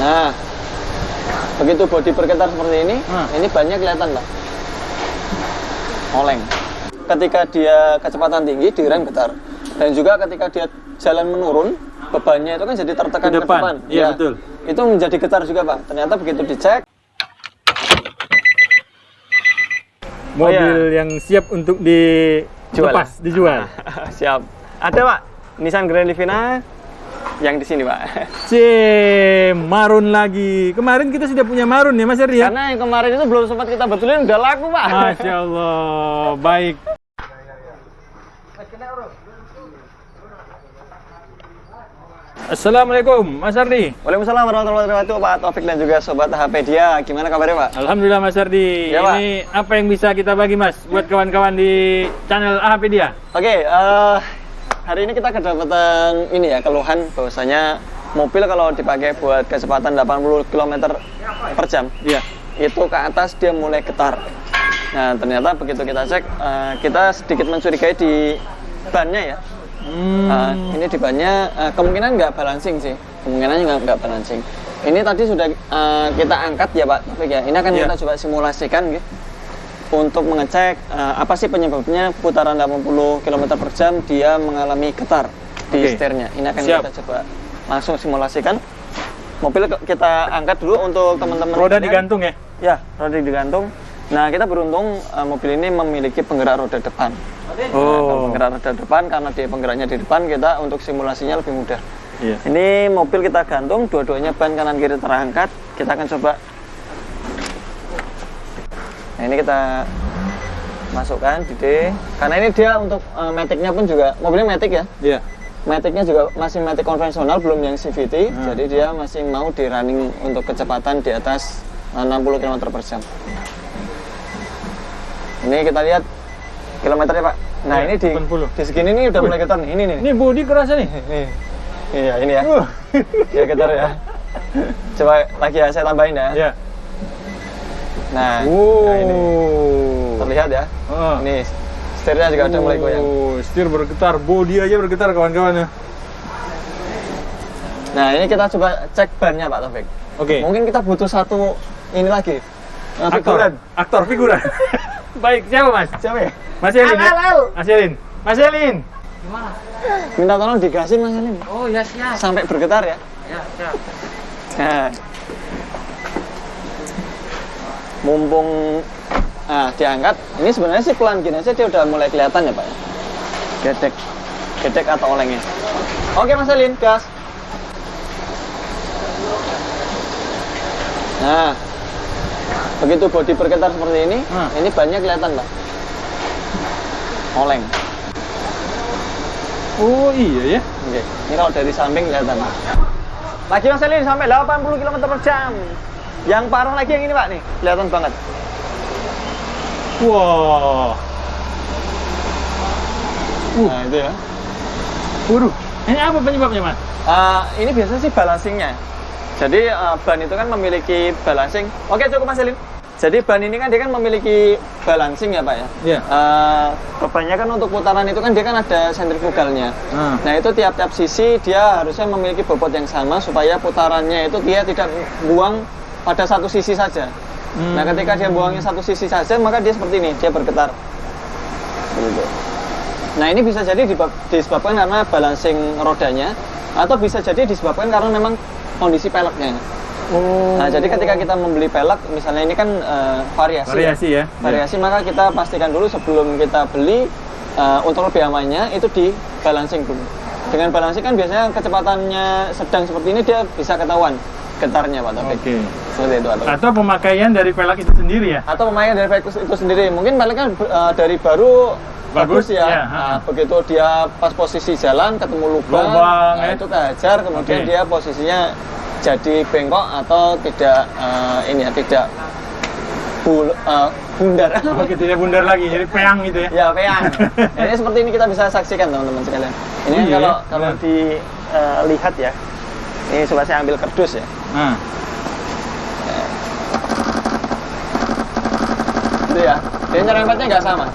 Nah, begitu bodi bergetar seperti ini bannya kelihatan, Pak. Oleng. Ketika dia kecepatan tinggi, direm getar. Dan juga ketika dia jalan menurun, bebannya itu kan jadi tertekan ke depan. Iya, betul. Itu menjadi getar juga, Pak. Ternyata begitu dicek, mobil yang siap untuk dilepas, dijual. Siap. Ada, Pak. Nissan Grand Livina yang di sini, Pak. Marun lagi. Kemarin kita sudah punya Marun ya, Mas Herdi ya? Karena yang kemarin itu belum sempat kita betulin, udah laku, Pak. Masya Allah. Baik. Assalamualaikum, Mas Herdi. Waalaikumsalam warahmatullahi wabarakatuh, Pak Taufik dan juga Sobat HPdia. Gimana kabarnya, Pak? Alhamdulillah, Mas Herdi. Ya, Pak. Ini apa yang bisa kita bagi, Mas, buat kawan-kawan di channel HPdia? Oke, hari ini kita kedapatan ini ya, keluhan bahwasanya mobil kalau dipakai buat kecepatan 80 km per jam, itu ke atas dia mulai getar. Nah, ternyata begitu kita cek, kita sedikit mencurigai di bannya ya. Ini di bannya kemungkinan nggak balancing sih, kemungkinannya nggak balancing. Ini tadi sudah kita angkat ya, Pak Taufik ya. Ini akan kita coba simulasikan gitu, untuk mengecek apa sih penyebabnya putaran 80 km per jam dia mengalami getar di setirnya. Ini akan kita coba langsung simulasikan. Mobil kita angkat dulu untuk teman-teman. Roda digantung ya? Ya, roda digantung. Nah, kita beruntung mobil ini memiliki penggerak roda depan. Nah, penggerak roda depan, karena dia penggeraknya di depan, kita untuk simulasinya lebih mudah. Ini mobil kita gantung, dua-duanya ban kanan kiri terangkat. Kita akan coba. Nah, ini kita masukkan di D. Karena ini dia untuk matic-nya pun juga, mobilnya matic ya. Iya. Matic-nya juga masih matic konvensional, belum yang CVT. Jadi dia masih mau di running untuk kecepatan di atas 60 km per jam. Ini kita lihat kilometernya, Pak. Nah, ini di segini nih udah mulai getar nih. Ini nih. Ini bodi kerasa nih. Iya, ini ya. Dia getar ya. Coba lagi ya, saya tambahin ya. Iya. Nah, nah, ini terlihat ya. Ini setirnya juga udah mulai goyang. Setir bergetar, bodi aja bergetar kawan-kawan ya. Nah, ini kita coba cek bannya, Pak Taufik. Oke. Mungkin kita butuh satu ini lagi. Aktor figuran. Baik, siapa, Mas? Siapa ya? Mas Elin. Mas Elin. Mas Elin. Gimana? Minta tolong digasin, Mas Elin. Oh ya siap. Sampai bergetar ya. Ya siap. Nah, mumpung diangkat, ini sebenarnya sih pelan gini aja dia udah mulai kelihatan ya, Pak ya. Gedek atau olengnya. Oke, Mas Elin, gas. Nah, begitu bodi bergetar seperti ini bannya kelihatan, Pak. Oleng. Oh iya ya. Oke, ini kalau dari samping kelihatan. Lagi Mas Elin sampai 80 km per jam. Yang parah lagi yang ini, Pak, nih. Kelihatan banget. Wah. Nah, itu ya. Waduh. Ini apa penyebabnya, Mas? Ini biasanya sih balancingnya. Jadi ban itu kan memiliki balancing. Oke, cukup Mas Elin. Jadi ban ini kan dia kan memiliki balancing ya, Pak ya. Iya. Bebannya kan untuk putaran itu kan dia kan ada sentrifugalnya. Nah, itu tiap-tiap sisi dia harusnya memiliki bobot yang sama supaya putarannya itu dia tidak buang pada satu sisi saja. Nah, ketika dia buangnya satu sisi saja, maka dia seperti ini, dia bergetar. Gitu. Nah, ini bisa jadi disebabkan karena balancing rodanya, atau bisa jadi disebabkan karena memang kondisi peleknya. Nah, jadi ketika kita membeli pelek, misalnya ini kan variasi ya. Variasi, maka kita pastikan dulu sebelum kita beli, untuk lebih amannya itu di balancing dulu. Dengan balancing kan biasanya kecepatannya sedang seperti ini dia bisa ketahuan getarnya, Pak Taufik. Seperti itu. Atau pemakaian dari pelek itu sendiri ya? Atau pemakaian dari pelek itu sendiri. Mungkin peleknya dari baru bagus ya. Nah, begitu dia pas posisi jalan ketemu lubang nah, itu kehajar, kemudian dia posisinya jadi bengkok atau tidak tidak bundar. Tidak bundar lagi, jadi peang gitu ya? Ya, peang. Nah, ini seperti ini kita bisa saksikan teman-teman sekalian. Ini kalau dilihat ya, ini coba saya ambil kardus ya. Itu ya, dia nyerempetnya nggak sama.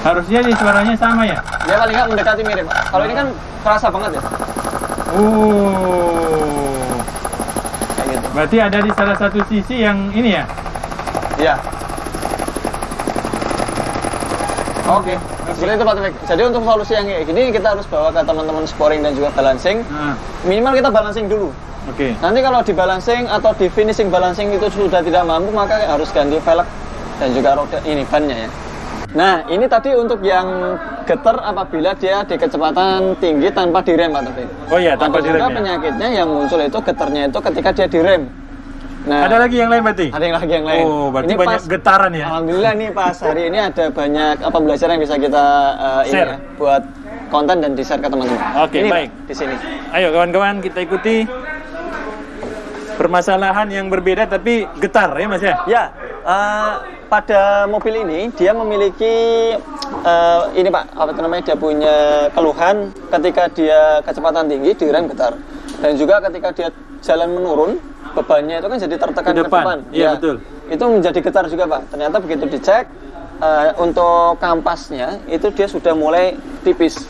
Harusnya di suaranya sama ya? Dia paling nggak mendekati mirip. Kalau ini kan kerasa banget ya. Kayak gitu. Berarti ada di salah satu sisi yang ini ya? Iya. Oke. Seperti itu Pak Taufik. Jadi untuk solusi yang kayak gini kita harus bawa ke teman-teman sporing dan juga balancing. Minimal kita balancing dulu. Oke. Nanti kalau di balancing atau di finishing balancing itu sudah tidak mampu, maka harus ganti velg dan juga roda ini bannya ya. Nah, ini tadi untuk yang getar apabila dia di kecepatan tinggi tanpa direm Pak Taufik. Oh iya, tanpa direm juga ya. penyakitnya yang muncul itu getarnya itu ketika dia direm. Nah, Ada lagi yang lain berarti? ada yang lagi yang lain. Oh, berarti Ini banyak getaran ya? Alhamdulillah nih pas hari ini ada banyak pembelajaran yang bisa kita ini Share. ya, buat konten dan di-share ke teman-teman. Oke, Ini, baik. Pak, di sini. Ayo kawan-kawan, kita ikuti permasalahan yang berbeda tapi getar ya Mas ya? Ya, pada mobil ini dia memiliki ini Pak, apa itu namanya? Dia punya keluhan ketika dia kecepatan tinggi direm getar. Dan juga ketika dia jalan menurun, bebannya itu kan jadi tertekan ke depan. Iya, betul. Itu menjadi getar juga Pak. Ternyata begitu dicek untuk kampasnya itu dia sudah mulai tipis.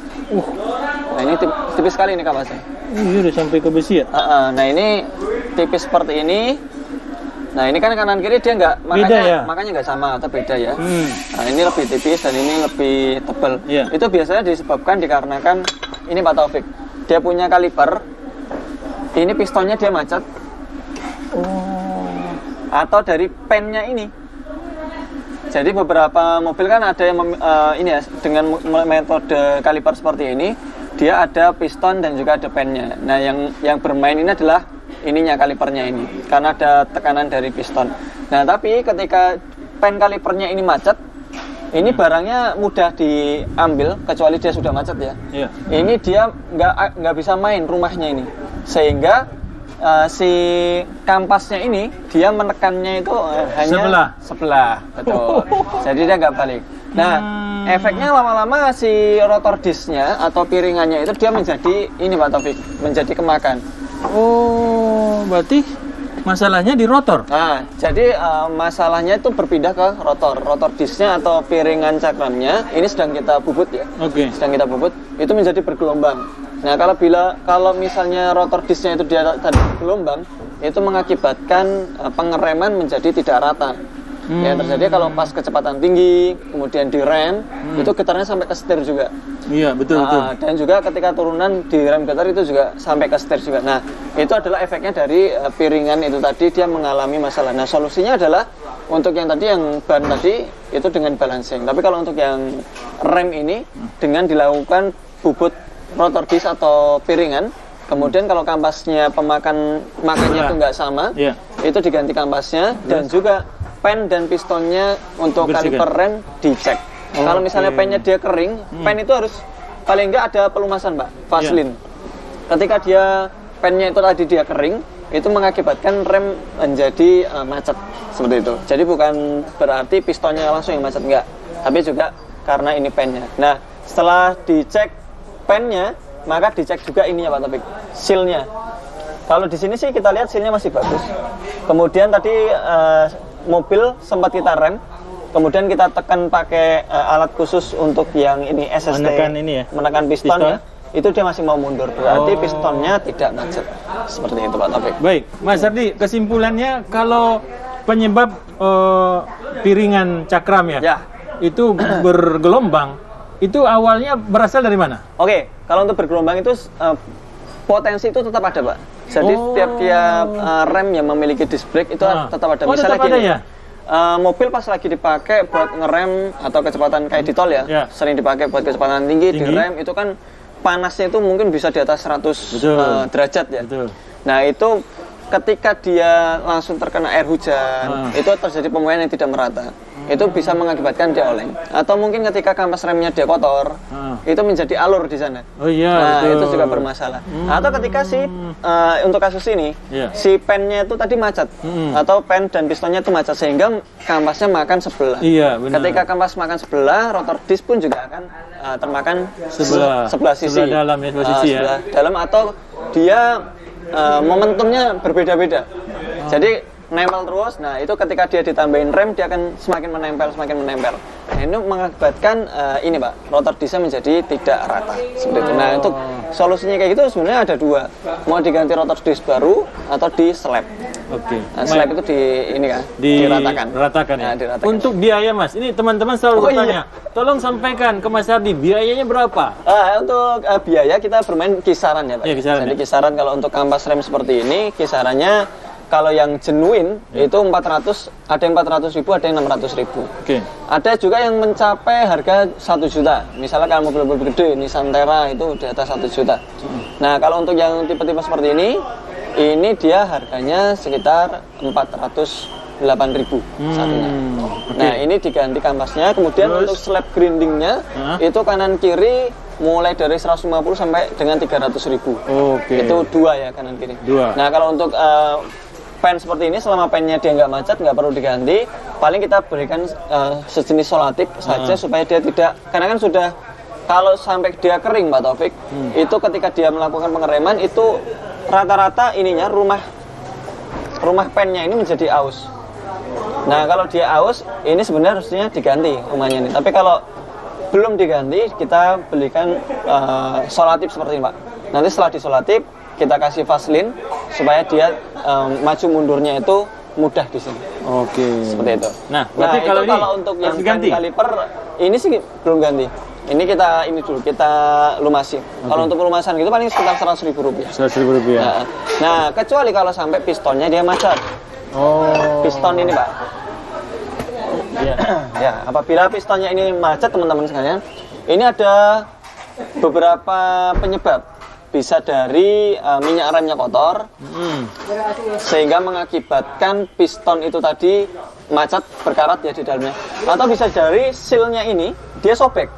Nah ini tipis sekali ini kampasnya. Ini udah sampai ke besi ya? Nah ini tipis seperti ini. Nah ini kan kanan kiri dia nggak, makanya nggak sama atau beda ya. Nah ini lebih tipis dan ini lebih tebal. Iya. Itu biasanya disebabkan dikarenakan ini Pak Taufik, dia punya kaliper. Ini pistonnya dia macet. Atau dari pennya ini. Jadi beberapa mobil kan ada yang ini ya dengan metode kaliper seperti ini, dia ada piston dan juga ada pennya. Nah, yang bermain ini adalah ininya kalipernya ini karena ada tekanan dari piston. Nah, tapi ketika pen kalipernya ini macet, ini barangnya mudah diambil kecuali dia sudah macet ya. Iya. Ini dia nggak bisa main rumahnya ini, sehingga si kampasnya ini dia menekannya itu hanya sebelah, betul. Jadi dia nggak balik. Nah, efeknya lama-lama si rotor disknya atau piringannya itu dia menjadi ini Pak Taufik, menjadi kemakan. Oh, berarti masalahnya di rotor. Nah, jadi masalahnya itu berpindah ke rotor disknya atau piringan cakramnya. Ini sedang kita bubut ya. Oke. Sedang kita bubut, itu menjadi bergelombang. Nah, kalau misalnya rotor disknya itu dia tadi bergelombang, itu mengakibatkan pengereman menjadi tidak rata. Ya terjadi kalau pas kecepatan tinggi, kemudian direm, itu getarnya sampai ke setir juga. Iya, betul. Dan juga ketika turunan direm getar itu juga sampai ke setir juga. Nah, itu adalah efeknya dari piringan itu tadi dia mengalami masalah. Nah, solusinya adalah untuk yang tadi yang ban tadi itu dengan balancing. Tapi kalau untuk yang rem ini dengan dilakukan bubut rotor disk atau piringan, kemudian kalau kampasnya makannya itu nggak sama, itu diganti kampasnya dan juga pen dan pistonnya untuk kaliper rem dicek. Kalau misalnya pennya dia kering, pen itu harus paling nggak ada pelumasan Pak, Vaseline. Ketika dia pennya itu tadi dia kering, itu mengakibatkan rem menjadi macet seperti itu. Jadi bukan berarti pistonnya langsung yang macet, enggak, tapi juga karena ini pennya. Nah, setelah dicek pennya, maka dicek juga ininya Pak Taufik, seal-nya. Kalau di sini sih kita lihat seal-nya masih bagus. Kemudian tadi mobil sempat kita rem, kemudian kita tekan pakai alat khusus untuk yang ini SST, menekan piston ya. Itu dia masih mau mundur, berarti pistonnya tidak macet. Seperti itu Pak Taufik. Baik, Mas Ardi, kesimpulannya kalau penyebab piringan cakram ya, itu bergelombang, itu awalnya berasal dari mana? Oke, kalau untuk bergelombang itu potensi itu tetap ada Pak. Jadi tiap-tiap rem yang memiliki disc brake itu tetap ada. Misalnya tetap ada ya? Mobil pas lagi dipakai buat ngerem atau kecepatan kayak di tol ya, sering dipakai buat kecepatan tinggi, direm itu kan panasnya itu mungkin bisa di atas 100 derajat ya. Betul. Nah itu ketika dia langsung terkena air hujan, itu terjadi pemuaian yang tidak merata. Itu bisa mengakibatkan dia oleng. Atau mungkin ketika kampas remnya dia kotor, itu menjadi alur di sana. Oh iya. Nah itu juga bermasalah. Atau ketika untuk kasus ini, si pennya itu tadi macet, atau pen dan pistonnya itu macet sehingga kampasnya makan sebelah. Iya benar. Ketika kampas makan sebelah, rotor disk pun juga akan termakan sebelah sisi. Sebelah dalam ya, sebelah dalam atau dia momentumnya berbeda-beda. Jadi nempel terus. Nah, itu ketika dia ditambahin rem, dia akan semakin menempel, semakin menempel. Nah, ini mengakibatkan ini Pak, rotor disnya menjadi tidak rata. Seperti itu. Nah, untuk solusinya kayak gitu sebenarnya ada dua. Mau diganti rotor dis baru atau di slab. Oke. Nah, slab itu diratakan. Ya. Nah, diratakan. Untuk biaya Mas, ini teman-teman selalu bertanya. Tolong sampaikan ke Mas Ardi, biayanya berapa? Untuk biaya kita bermain kisaran ya Pak. Ya, kisaran, jadi kisaran kalau untuk kampas rem seperti ini, kisarannya kalau yang genuine itu 400, ada yang 400.000, ada yang 600.000. Oke. Ada juga yang mencapai harga 1 juta. Misalnya kalau mobil-mobil gede, Nissan Terra itu di atas 1 juta. Nah, kalau untuk yang tipe-tipe seperti ini dia harganya sekitar 408.000 satunya. Nah, ini diganti kampasnya. Kemudian untuk slab grindingnya itu kanan kiri mulai dari 150 sampai dengan 300.000. Oke. Itu dua ya, kanan kiri. Dua. Nah, kalau untuk pen seperti ini, selama pennya dia nggak macet, nggak perlu diganti. Paling kita berikan sejenis solatif saja supaya dia tidak, karena kan sudah, kalau sampai dia kering Pak Taufik, itu ketika dia melakukan pengereman itu rata-rata ininya rumah pennya ini menjadi aus. Nah, kalau dia aus, ini sebenarnya harusnya diganti rumahnya ini. Tapi kalau belum diganti, kita belikan solatif seperti ini Pak. Nanti setelah disolatif, kita kasih vaselin supaya dia maju mundurnya itu mudah di sini. Oke. Seperti itu. Nah, berarti itu kalau ini untuk yang diganti kaliper ini sih belum ganti. Ini kita lumasi. Kalau untuk pelumasan gitu paling sekitar 100.000 rupiah. 100.000 rupiah. Nah, kecuali kalau sampai pistonnya dia macet. Oh. Piston ini Pak. Iya. Ya, apabila pistonnya ini macet teman-teman sekalian, ini ada beberapa penyebab. Bisa dari minyak remnya kotor, sehingga mengakibatkan piston itu tadi macet, berkarat ya di dalamnya. Atau bisa dari sealnya ini dia sobek.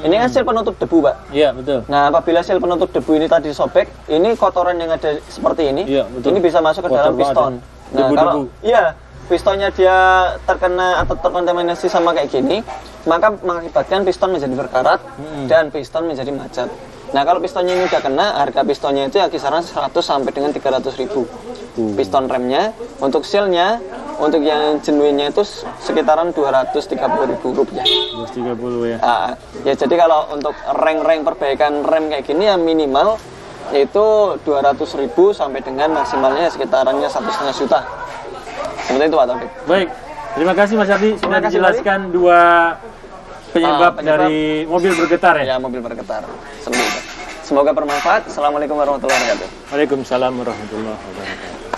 Ini kan seal penutup debu Pak. Iya, betul. Nah, apabila seal penutup debu ini tadi sobek, ini kotoran yang ada seperti ini, iya, betul. ini bisa masuk ke dalam piston. Nah, kalau pistonnya dia terkena atau terkontaminasi sama kayak gini, maka mengakibatkan piston menjadi berkarat dan piston menjadi macet. Nah, kalau pistonnya ini udah kena, harga pistonnya itu ya kisaran 100 sampai dengan 300.000. Piston remnya, untuk sealnya, untuk yang genuine-nya itu sekitaran 230.000 rupiah. 230 ya. Ya, jadi kalau untuk reng-reng perbaikan rem kayak gini ya minimal itu 200.000 sampai dengan maksimalnya sekitarannya 1,5 juta. Seperti itu Pak Taufik. Baik, terima kasih Mas Ardi sudah dijelaskan dua penyebab dari mobil bergetar ya? Ya, mobil bergetar. Semoga bermanfaat. Assalamualaikum warahmatullahi wabarakatuh. Waalaikumsalam warahmatullahi wabarakatuh.